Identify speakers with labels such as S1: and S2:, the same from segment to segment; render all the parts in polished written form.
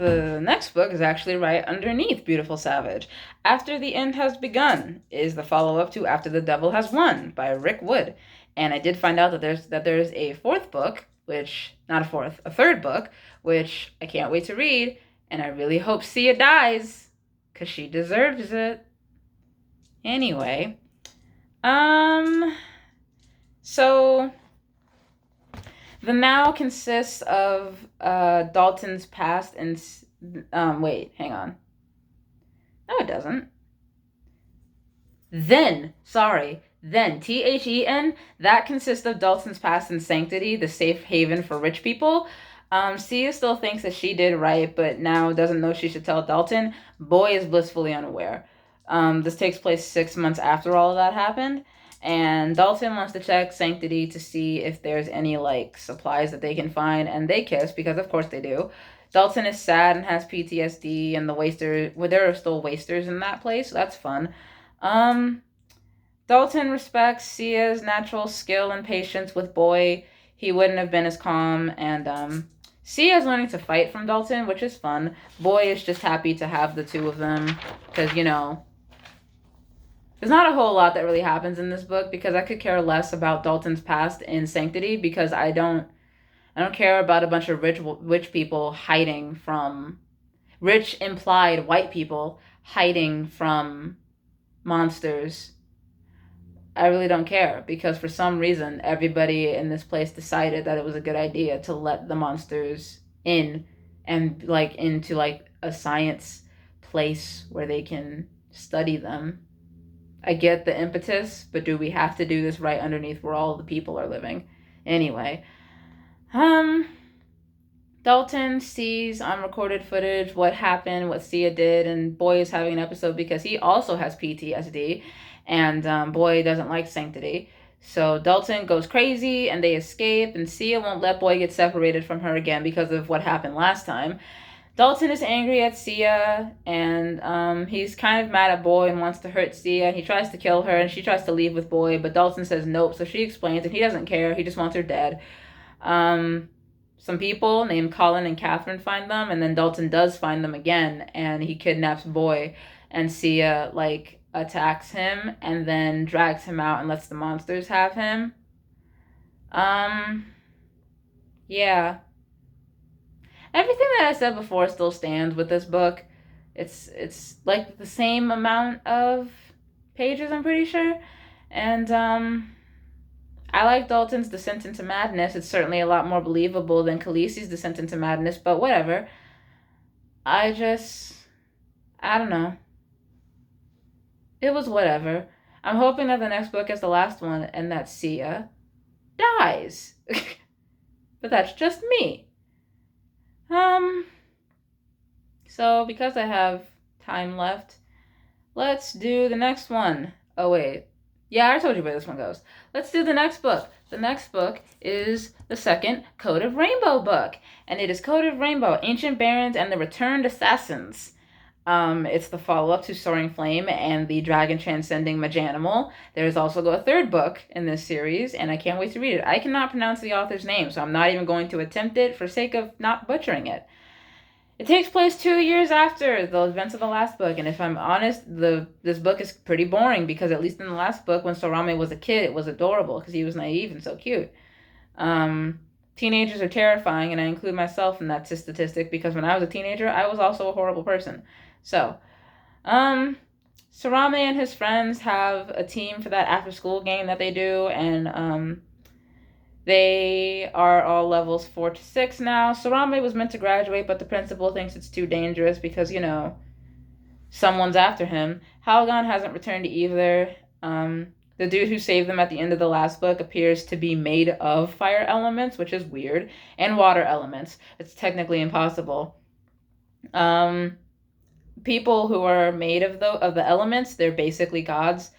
S1: The next book is actually right underneath Beautiful Savage. After the End Has Begun is the follow-up to After the Devil Has Won by Rick Wood. And I did find out that there's a fourth book, which not a fourth, a third book, which I can't wait to read, and I really hope Sia dies, cause she deserves it. Anyway, um so the now consists of Dalton's past and wait, hang on. No, it doesn't. Then, Then, that consists of Dalton's past and sanctity, the safe haven for rich people. Sia still thinks that she did right, but now doesn't know she should tell Dalton. Boy is blissfully unaware. This takes place 6 months after all of that happened. And Dalton wants to check Sanctity to see if there's any, like, supplies that they can find. And they kiss, because of course they do. Dalton is sad and has PTSD, and the waster, well, there are still wasters in that place, so that's fun. Um, Dalton respects Sia's natural skill and patience with Boy. He wouldn't have been as calm, and Sia's learning to fight from Dalton, which is fun. Boy is just happy to have the two of them, because, you know, there's not a whole lot that really happens in this book, because I could care less about Dalton's past in Sanctity, because I don't care about a bunch of rich people hiding from rich implied white people hiding from monsters. I really don't care, because for some reason everybody in this place decided that it was a good idea to let the monsters in, and like into like a science place where they can study them. I get the impetus, but do we have to do this right underneath where all the people are living? Anyway, Dalton sees on recorded footage what happened, what Sia did, and Boy is having an episode because he also has PTSD, and Boy doesn't like Sanctity. So Dalton goes crazy, and they escape, and Sia won't let Boy get separated from her again because of what happened last time. Dalton is angry at Sia, and he's kind of mad at Boy and wants to hurt Sia. He tries to kill her, and she tries to leave with Boy, but Dalton says nope, so she explains, and he doesn't care. He just wants her dead. Some people named Colin and Catherine find them, and then Dalton does find them again, and he kidnaps Boy, and Sia, like, attacks him, and then drags him out and lets the monsters have him. Yeah. Everything that I said before still stands with this book. It's like the same amount of pages, I'm pretty sure. And I like Dalton's descent into madness. It's certainly a lot more believable than Khaleesi's descent into madness, but whatever. I just, I don't know. It was whatever. I'm hoping that the next book is the last one and that Sia dies. But that's just me. So because I have time left, let's do the next one. Oh, wait. Yeah, I already told you where this one goes. Let's do the next book. The next book is the second Code of Rainbow book, and it is Code of Rainbow, Ancient Barons and the Returned Assassins. It's the follow-up to Soaring Flame and the Dragon Transcending Majanimal. There's also a third book in this series, and I can't wait to read it. I cannot pronounce the author's name, so I'm not even going to attempt it for sake of not butchering it. It takes place 2 years after the events of the last book, and if I'm honest, this book is pretty boring, because at least in the last book, when Sorame was a kid, it was adorable, because he was naive and so cute. Teenagers are terrifying, and I include myself in that statistic, because when I was a teenager, I was also a horrible person. So, Sarame and his friends have a team for that after-school game that they do, and they are all levels 4 to 6 now. Sarame was meant to graduate, but the principal thinks it's too dangerous because, you know, someone's after him. Halgan hasn't returned either. The dude who saved them at the end of the last book appears to be made of fire elements, which is weird, and water elements. It's technically impossible. People who are made of the elements, they're basically gods.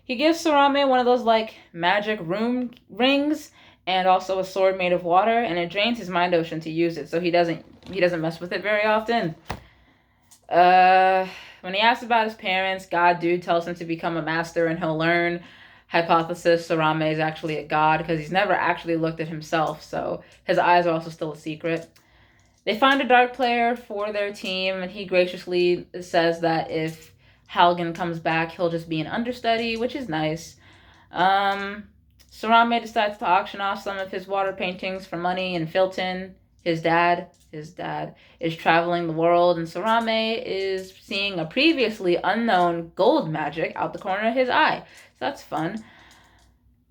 S1: He gives Sarame one of those, like, magic room rings, and also a sword made of water, and it drains his mind ocean to use it, so he doesn't mess with it very often. When he asks about his parents, God Dude tells him to become a master and he'll learn. Hypothesis, Sarame is actually a god, because he's never actually looked at himself, so his eyes are also still a secret. They find a dark player for their team, and he graciously says that if Halgan comes back, he'll just be an understudy, which is nice. Sarame decides to auction off some of his water paintings for money, and Filton, his dad, is traveling the world, and Sarame is seeing a previously unknown gold magic out the corner of his eye. So that's fun.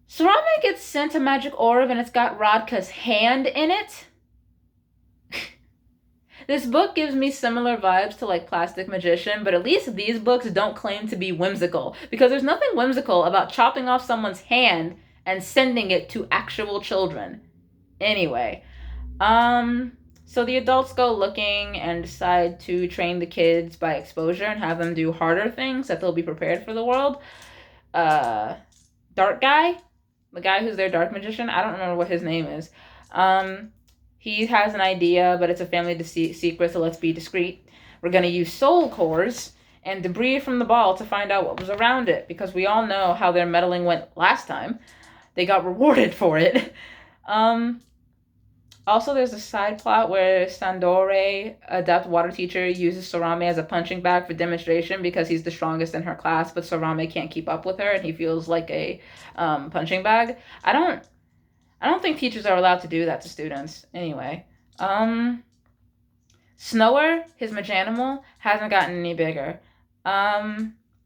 S1: Sarame gets sent a magic orb, and it's got Radka's hand in it. This book gives me similar vibes to like Plastic Magician, but at least these books don't claim to be whimsical, because there's nothing whimsical about chopping off someone's hand and sending it to actual children. Anyway, so the adults go looking and decide to train the kids by exposure and have them do harder things that they'll be prepared for the world. Dark guy, the guy who's their dark magician, I don't remember what his name is. He has an idea, but it's a family secret, so let's be discreet. We're going to use soul cores and debris from the ball to find out what was around it, because we all know how their meddling went last time. They got rewarded for it. Also, there's a side plot where Sandore, adept water teacher, uses Sarame as a punching bag for demonstration because he's the strongest in her class, but Sarame can't keep up with her, and he feels like a punching bag. I don't think teachers are allowed to do that to students. Anyway, Snower, his Majanimal, hasn't gotten any bigger.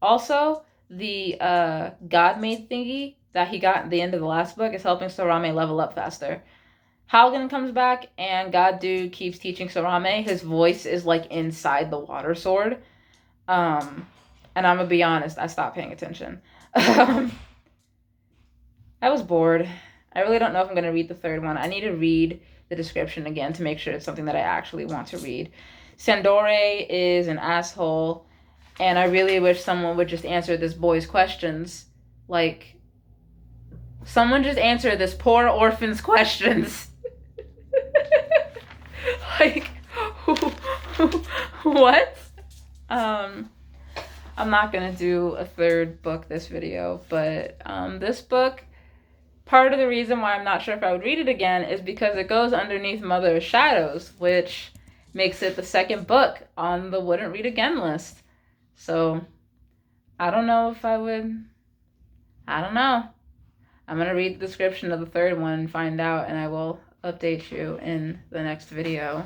S1: Also, the God-made thingy that he got at the end of the last book is helping Sarame level up faster. Halgan comes back, and God Dude keeps teaching Sarame. His voice is like inside the water sword. And I'm gonna be honest, I stopped paying attention. I was bored. I really don't know if I'm going to read the third one. I need to read the description again to make sure it's something that I actually want to read. Sandore is an asshole, and I really wish someone would just answer this boy's questions. Like, someone just answer this poor orphan's questions. Like, what? I'm not going to do a third book this video, but this book, part of the reason why I'm not sure if I would read it again is because it goes underneath Mother of Shadows, which makes it the second book on the wouldn't read again list. So I don't know if I would. I don't know. I'm going to read the description of the third one and find out, and I will update you in the next video.